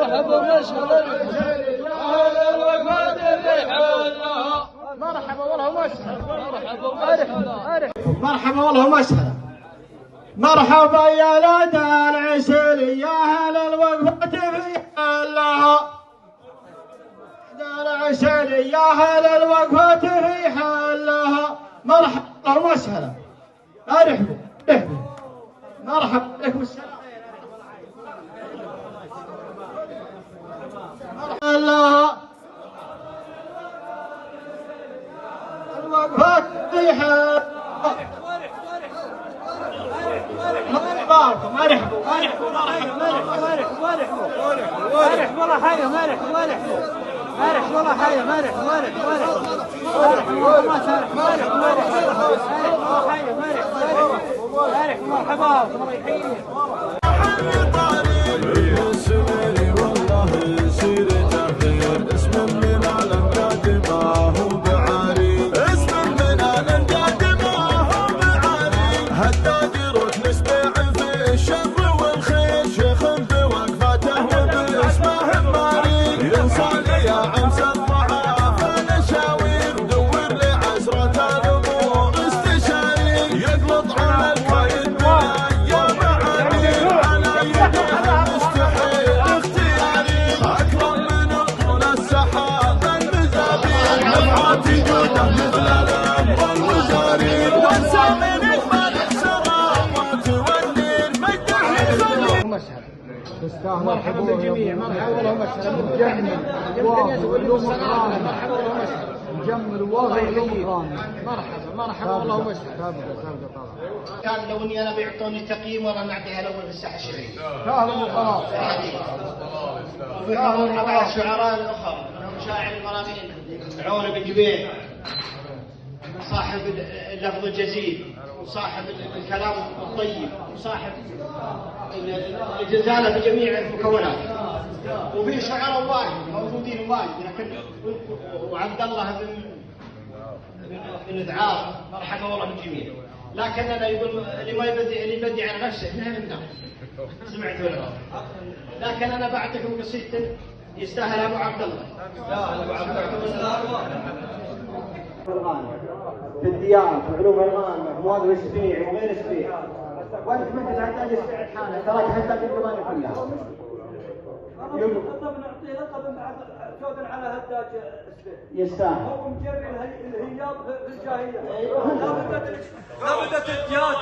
مرحبا ومشهد أهل الوفاة رحالها مرحبا والله ومشهد مرحبا والله ومشهد مرحبا يا لدى العسل يا أهل الوفاة رحالها العسل يا أهل الوفاة رحالها مرحبا ومشهد ارحبوا مرحبا عليكم السلام الله الوقفات ريحة والله حاجة مارح والله حاجة مارح مرحبا مرحبين مرحبا بالجميع مرحبا والله ومشهد مجمل واغر مرحبا والله ومشهد كان لو اني انا بيعطوني تقييم وانا نعطيها الاول في الساحه الشعريه سهل وخلاص وفي بعض الشعراء الاخر منهم شاعر المرامين عون بن جبير صاحب اللفظ الجزيل وصاحب الكلام الطيب وصاحب الجزالة بجميع المكونات وفي شعراء واجد موجودين واجد لكن وعبد الله بن ذعار مرحبا والله بالجميع لكن انا يقول اللي يبدي على نفسه ما من سمعت ولا لكن انا بعطيكم قصيدة يستاهل ابو عبد الله في الديار في علوم الغانم مواد السبيع وغير السبيع وانت مثل تحتاج السبيع حالة تراك حتى في القضايا كلها طب نعطيه لقب جودا على هداج السبيع يستاهل هو مجري الهياط في الجاهليه لا بدت الدياج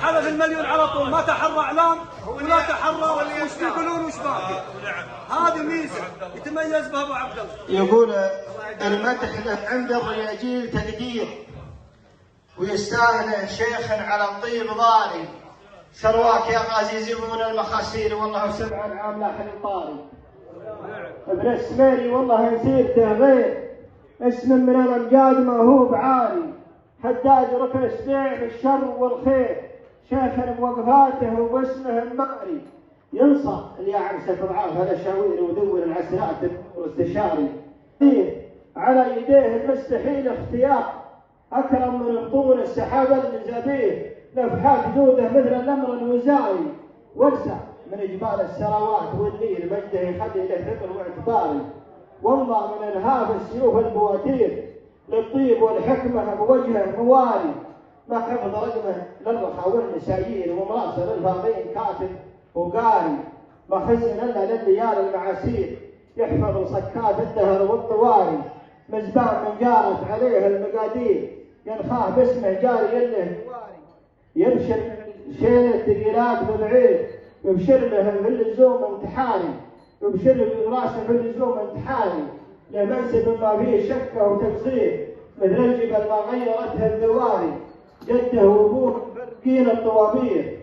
حلف المليون على طول ما تحرى اعلام ولا تحرى وش يقولون وش باقي هذه ميزه يتميز بها ابو عبد الله يقول المدح عند الرجال تقدير ويستاهل شيخ على الطيب ضاري شرواك يا غازي زبون المخاسير والله 7 عام لاحن الطاري ابن السميري والله سيرته غير اسم من الامجاد ما هو بعالي حداد ركن السبيع بالشر والخير شيخ بوقفاته واسمه الماري ينصى اللي عكسه اضعاف الاشاوير ودور العسرات والاستشاري على يديه المستحيل اختيار اكرم من بطون السحابه المزابيه نفحات جوده مثل النمر الوزاري وسع من جبال السراوات والنيل مجده يخلي له ثقل واعتباري وامضى من انهاب السيوف البواتير للطيب والحكمه بوجهه موالي ما حفظ رقمه للرخاء والنسايين ومراسل الفاضين كاتب وقاري ما خزن الا لليالي المعاسير يحفظ صكات الدهر والطواري مزبان من جارت عليه المقادير ينخاه باسمه جاري له يبشر شين الثقيلات ببعيد يبشر له في اللزوم امتحاني يبشر براسه في اللزوم امتحاني له منسب ما فيه شكه وتقصير مثل الجبل ما غيرتها الدواري جده وابوه فرقين الطوابير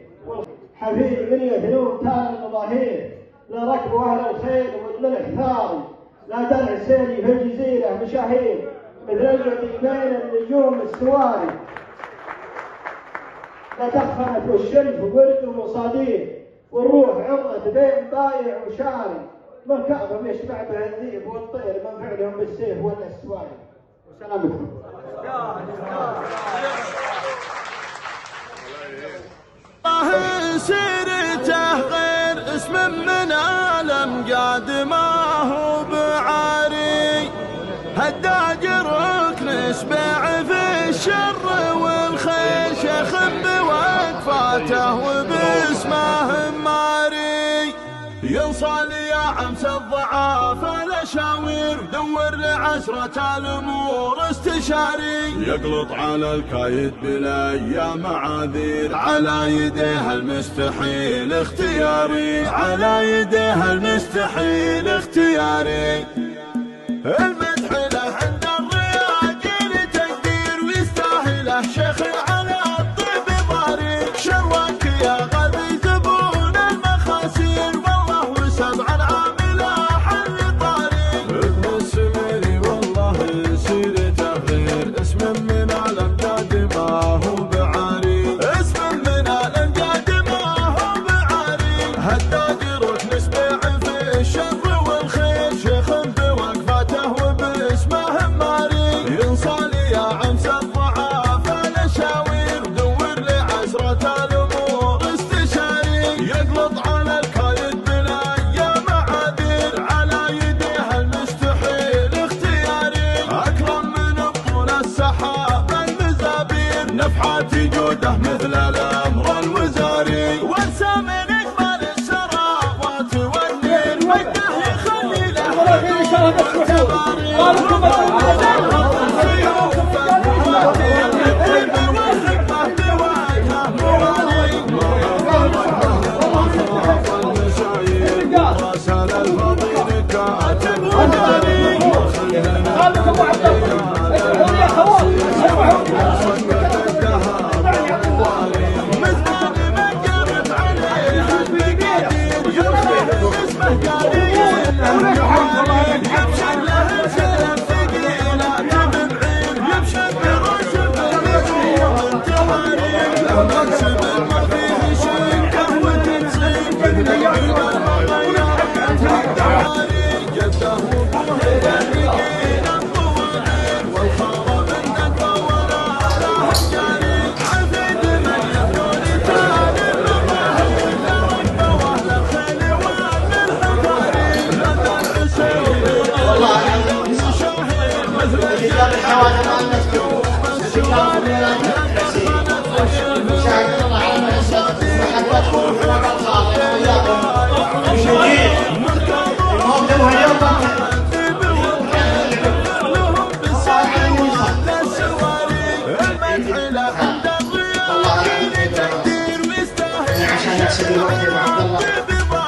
حفيد من يثنون تال المظاهير لا ركب اهل الخيل والملح ثاري لا درع سيلي في الجزيره مشاهير مثل الجدي بين النجوم السواري لا دخنت والشلف ورد ومصادير والروح عرضت بين بايع وشاري مركبهم يشبع به الذيب والطير من فعلهم بالسيف ولا السواري وسلامتكم سيرته غير اسم من عالم قادم ينصال يا عمس الضعاف الاشاوير دور لعشرة الامور استشاري يقلط على الكايد بلا يا معاذير على يديه المستحيل اختياري على يديه المستحيل اختياري المدح له عند الرياجيل تقدير ويستاهله شيخ على الطيب ضاري شرواك يا غبي زبون المخاسير والله وسبع العامله حل طاري ابن السميري والله سيرته غير اسم من الامجاد ما هو بعاري اسم من الامجاد ما هو بعاري هداد ركن سبيع في الشر والخير شيخ بوقفاته وباسمه ماري ينصال يا عمس الضعاف الاشاوير دور لعشرة الامور استشاري يقلط على الكايد بلا يا معاذير على يديه المستحيل اختياري اكرم من بطول السحاب المزابير نفحات جوده مثل الامر الوزاري وانسى من اجمل السراوات والنير وجه يخلي له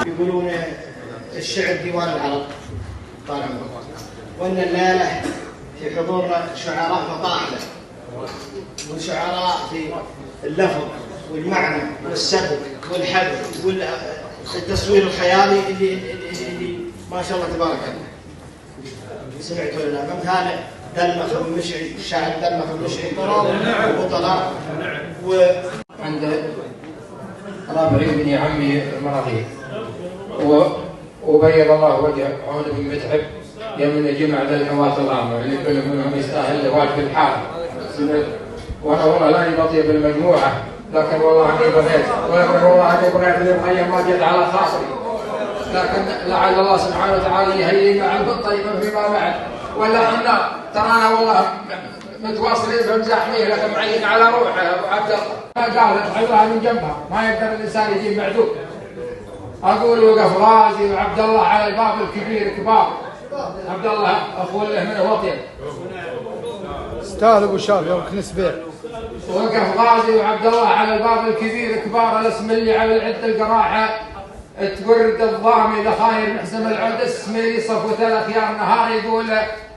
يقولون الشعر ديوان العرب طال عمرك وان الليله في حضور شعراء مطاحله وشعراء في اللفظ والمعنى والسبك والحذف والتصوير الخيالي اللي ما شاء الله تبارك الله. سمعت ولا لا؟ مثال دلمخ المشعي الشاعر دلمخ المشعي وبطلاء عند رابعي بن عمي المراغيب وبيض الله وجهه عون بن متعب يمن جمع للنواة الغامة اللي كل منهم يستاهل واجب الحال. وانا والله لاني بطيء بالمجموعه لكن والله اني بغيت والله اني بغيت للقيم ما جت على خاطري لكن لعل الله سبحانه وتعالى يهيئ مع الطيب فيما بعد ولا احنا ترانا والله متواصلين بمزاحميه لكن معين على روحه ابو عبد الله ما قالت حلوها من جنبها ما يقدر الانسان يجيب معدوم. اقول وقف غازي وعبد الله على الباب الكبير كبار عبد الله اخو له من وطن استاهل ابو شافي ركن سبيع وقف غازي وعبد الله على الباب الكبير كبار الاسم اللي على العد القراحه تورد الضامي لخاير محزم العود السميري صفوة الاخيار نهار يقول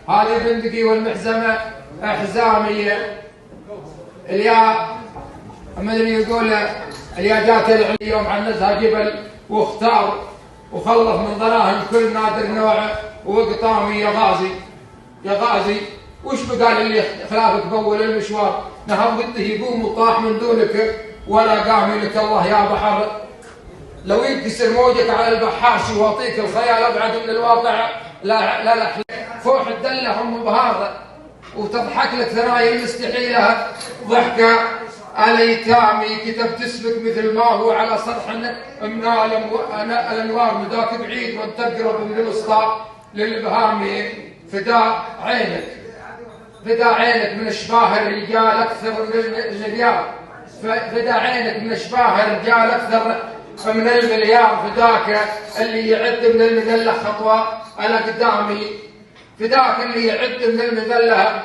هذه بندقي والمحزمه احزاميه اليا مدري يقول اليا جات اليوم عنتها جبل واختار وخلص من ظناهم كل نادر نوعه وقطامي يا غازي يا غازي وش بقال اللي خلافك بول المشوار نهار بده يقوم وطاح من دونك ولا قام لك الله يا بحر لو ينكسر موجك على البحاش يعطيك الخيال ابعد من الواقع لا فوح الدله ام بهاره وتضحك لك ثنايا المستحيله ضحكه الايتامي كتب تسلك مثل ما هو على سطح من الانوار مذاك بعيد وانت تقرب من الوسطى للابهامي فداء عينك من اشباه الرجال اكثر من الرجال فداء عينك من اشباه الرجال اكثر من المليار فداك اللي يعد من المذلة خطوة أنا قدامي، فداك اللي يعد من المذلة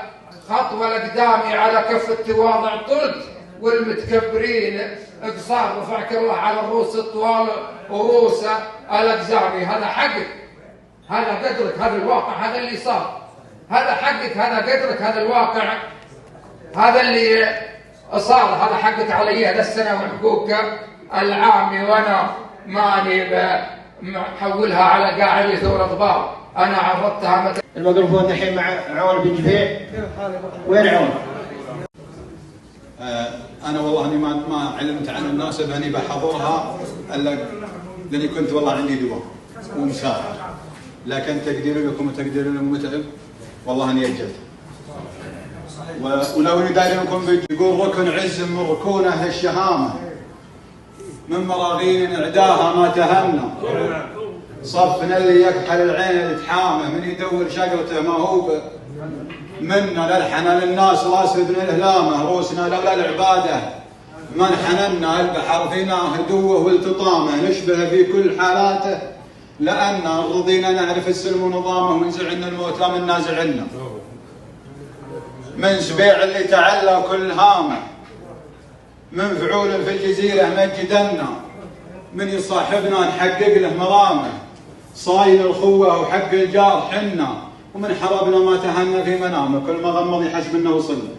خطوة لقدامي، على كف التواضع طلت والمتكبرين اقصار، رفعك الله على الروس الطوال ورؤوس الأقزامي. هذا حقك، هذا قدرك، هذا الواقع، هذا اللي صار، هذا حقك، هذا قدرك، هذا الواقع، هذا اللي صار، هذا حقك علي هذا السنة وحقوق العامي، وأنا ماني محولها على قاعدة ثور أنا عرضتها مثلا. الميكروفون الحين مع عون بن جبيع. وين عون؟ أنا والله إني ما علمت عن المناسبة إني بحضرها إلا لأني كنت والله عندي دواء ومسافر، لكن تقدير لكم وتقدير للمتعب والله إني أجلت. ولو إني داير لكم يقول ركن عز من ركونه الشهامة، من مراغين عداها ما تهنى، صفنا اللي يكحل العين اللي تحامه، من يدور شقرته ما هو منا، للحنا للناس راسدنا الهلامه، روسنا لولا العباده من حننا، البحر فينا هدوه والتطامه، نشبه في كل حالاته لأن رضينا نعرف السلم ونظامه، ومن زعلنا الموت لا من نازعنا، من سبيع اللي تعلى كل هامه، من فعول في الجزيره مجدنا، من يصاحبنا نحقق له مرامه، صايل الخوه وحق الجار حنا، ومن حربنا ما تهنى في منامه، كل ما غمض يحسب انه وصلنا،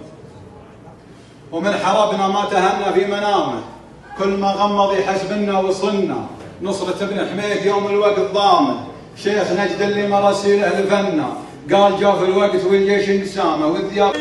ومن حربنا ما تهنى في منامه، كل ما غمض يحسب انه وصلنا، نصرة ابن حميد يوم الوقت ضامه، شيخ نجد اللي مراسيله لفنا، قال جاء في الوقت والجيش انسامه والديار